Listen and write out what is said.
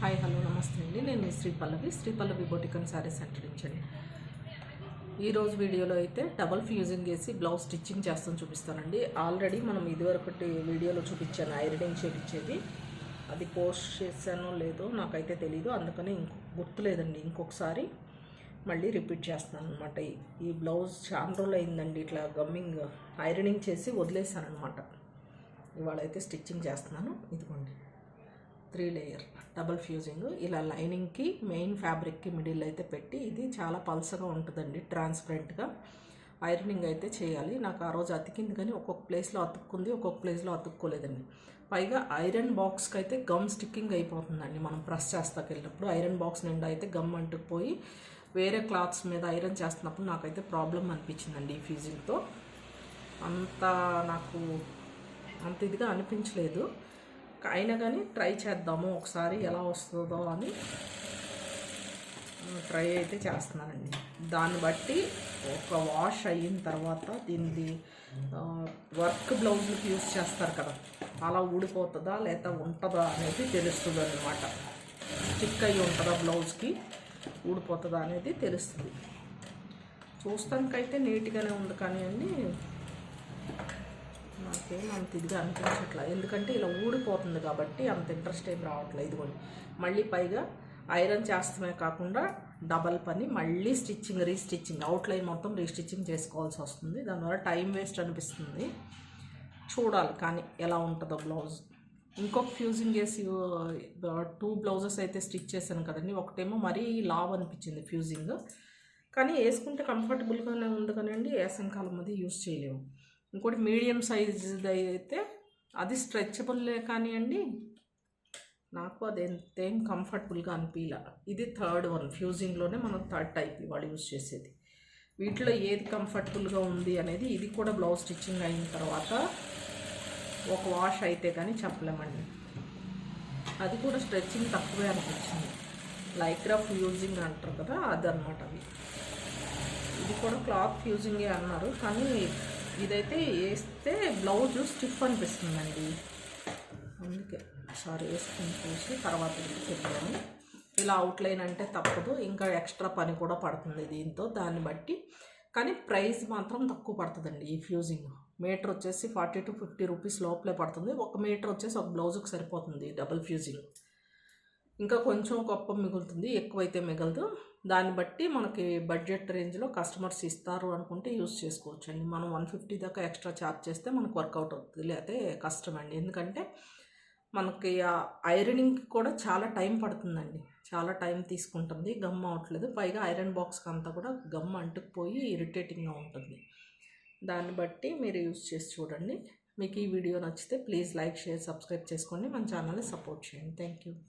Hi hello నమస్తే అండి. నేను మీ శ్రీ పల్లవి బొటిక్ అండ్ శారీ సెంటర్ నుంచి అండి. ఈరోజు వీడియోలో అయితే డబల్ ఫ్యూజింగ్ వేసి బ్లౌజ్ స్టిచ్చింగ్ చేస్తాను చూపిస్తానండి. ఆల్రెడీ మనం ఇదివరకటి వీడియోలో చూపించాను ఐరనింగ్ చేయించేది. అది పోస్ట్ చేశానో లేదో నాకైతే తెలీదు, అందుకని గుర్తులేదండి. ఇంకొకసారి మళ్ళీ రిపీట్ చేస్తున్నాను అనమాట. ఈ బ్లౌజ్ చాలా రోజులు అయిందండి ఇట్లా గమ్మింగ్ ఐరనింగ్ చేసి వదిలేసాను అనమాట. ఇవాళ అయితే స్టిచ్చింగ్ చేస్తున్నాను. ఇదిగోండి 3 లేయర్ డబల్ ఫ్యూజింగ్. ఇలా లైనింగ్కి మెయిన్ ఫ్యాబ్రిక్కి మిడిల్ అయితే పెట్టి, ఇది చాలా పల్సగా ఉంటుందండి, ట్రాన్స్పరెంట్గా ఐరనింగ్ అయితే చేయాలి. నాకు ఆ రోజు అతికింది కానీ ఒక్కొక్క ప్లేస్లో అతుక్కుంది, ఒక్కొక్క ప్లేస్లో అతుక్కోలేదండి. పైగా ఐరన్ బాక్స్కి అయితే గమ్ స్టిక్కింగ్ అయిపోతుందండి. మనం ప్రెస్ చేస్తాకి వెళ్ళినప్పుడు ఐరన్ బాక్స్ నిండా అయితే గమ్ అంటుకుపోయి వేరే క్లాత్స్ మీద ఐరన్ చేస్తున్నప్పుడు నాకైతే ప్రాబ్లం అనిపించిందండి. ఈ ఫ్యూజింగ్తో నాకు అంత ఇదిగా అనిపించలేదు. అయినా కానీ ట్రై చేద్దాము ఒకసారి ఎలా వస్తుందో అని ట్రై అయితే చేస్తున్నానండి. దాన్ని బట్టి ఒక వాష్ అయిన తర్వాత దీన్ని వర్క్ బ్లౌజ్కి యూజ్ చేస్తారు కదా, అలా ఊడిపోతుందా లేదా ఉంటుందా అనేది తెలుస్తుంది అన్నమాట. స్టిక్ అయ్యి ఉంటుందా బ్లౌజ్కి, ఊడిపోతుందా అనేది తెలుస్తుంది. చూస్తానికైతే నీట్గానే ఉంది కానీ అండి నాకేం అంత ఇదిగా అనిపించట్లా, ఎందుకంటే ఇలా ఊడిపోతుంది కాబట్టి అంత ఇంట్రెస్ట్ ఏం రావట్లేదు. ఇదిగోండి మళ్ళీ పైగా ఐరన్ చేస్తమే కాకుండా డబల్ పని, మళ్ళీ స్టిచ్చింగ్ రీస్టిచ్చింగ్, అవుట్లైన్ మొత్తం రీస్టిచ్చింగ్ చేసుకోవాల్సి వస్తుంది. దానివల్ల టైం వేస్ట్ అనిపిస్తుంది. చూడాలి కానీ ఎలా ఉంటుందో బ్లౌజ్. ఇంకొక ఫ్యూజింగ్ వేసి 2 బ్లౌజెస్ అయితే స్టిచ్ చేశాను కదండి. ఒకటేమో మరీ లావ్ అనిపించింది ఫ్యూజింగ్, కానీ వేసుకుంటే కంఫర్టబుల్గానే ఉంది కానివ్వండి, వేసంకాలం అది యూజ్ చేయలేము. ఇంకోటి మీడియం సైజ్ది అయితే అది స్ట్రెచబుల్లే కానివ్వండి, నాకు అది ఎంతేం కంఫర్టబుల్గా అనిపించలే. ఇది 3rd వన్ ఫ్యూజింగ్లోనే మనం 3rd టైప్ ఇవాళ యూజ్ చేసేది. వీటిలో ఏది కంఫర్టబుల్గా ఉంది అనేది ఇది కూడా బ్లౌజ్ స్టిచ్చింగ్ అయిన తర్వాత ఒక వాష్ అయితే కానీ చెప్పలేమండి. అది కూడా స్ట్రెచ్చింగ్ తక్కువే అనిపించింది. లైక్రా ఫ్యూజింగ్ అంటారు కదా, అదనమాట. అవి ఇది కూడా క్లాత్ ఫ్యూజింగే అన్నారు, కానీ ఇదైతే వేస్తే బ్లౌజ్ స్టిఫ్ అనిపిస్తుందండి. అందుకే ఒకసారి వేసుకుని చూసి తర్వాత చెప్పాను. ఇలా అవుట్లైన్ అంటే తప్పదు, ఇంకా ఎక్స్ట్రా పని కూడా పడుతుంది దీంతో, దాన్ని బట్టి. కానీ ప్రైస్ మాత్రం తక్కువ పడుతుందండి ఈ ఫ్యూజింగ్. మీటర్ వచ్చేసి 40 to 50 రూపీస్ లోపలే పడుతుంది. 1 మీటర్ వచ్చేసి ఒక బ్లౌజ్కి సరిపోతుంది డబల్ ఫ్యూజింగ్. ఇంకా కొంచెం గొప్ప మిగులుతుంది, ఎక్కువైతే మిగలదు. దాన్ని బట్టి మనకి బడ్జెట్ రేంజ్లో కస్టమర్స్ ఇస్తారు అనుకుంటే యూజ్ చేసుకోవచ్చు అండి. మనం 150 దాకా ఎక్స్ట్రా ఛార్జ్ చేస్తే మనకు వర్కౌట్ అవుతుంది, లేకపోతే కష్టమండి. ఎందుకంటే మనకి ఐరనింగ్కి కూడా చాలా టైం పడుతుందండి, చాలా టైం తీసుకుంటుంది. గమ్ అవట్లేదు, పైగా ఐరన్ బాక్స్కి అంతా కూడా గమ్ అంటుకుపోయి ఇరిటేటింగ్గా ఉంటుంది. దాన్ని బట్టి మీరు యూజ్ చేసి చూడండి. మీకు ఈ వీడియో నచ్చితే ప్లీజ్ లైక్, షేర్, సబ్స్క్రైబ్ చేసుకోండి. మన ఛానల్ని సపోర్ట్ చేయండి. Thank you.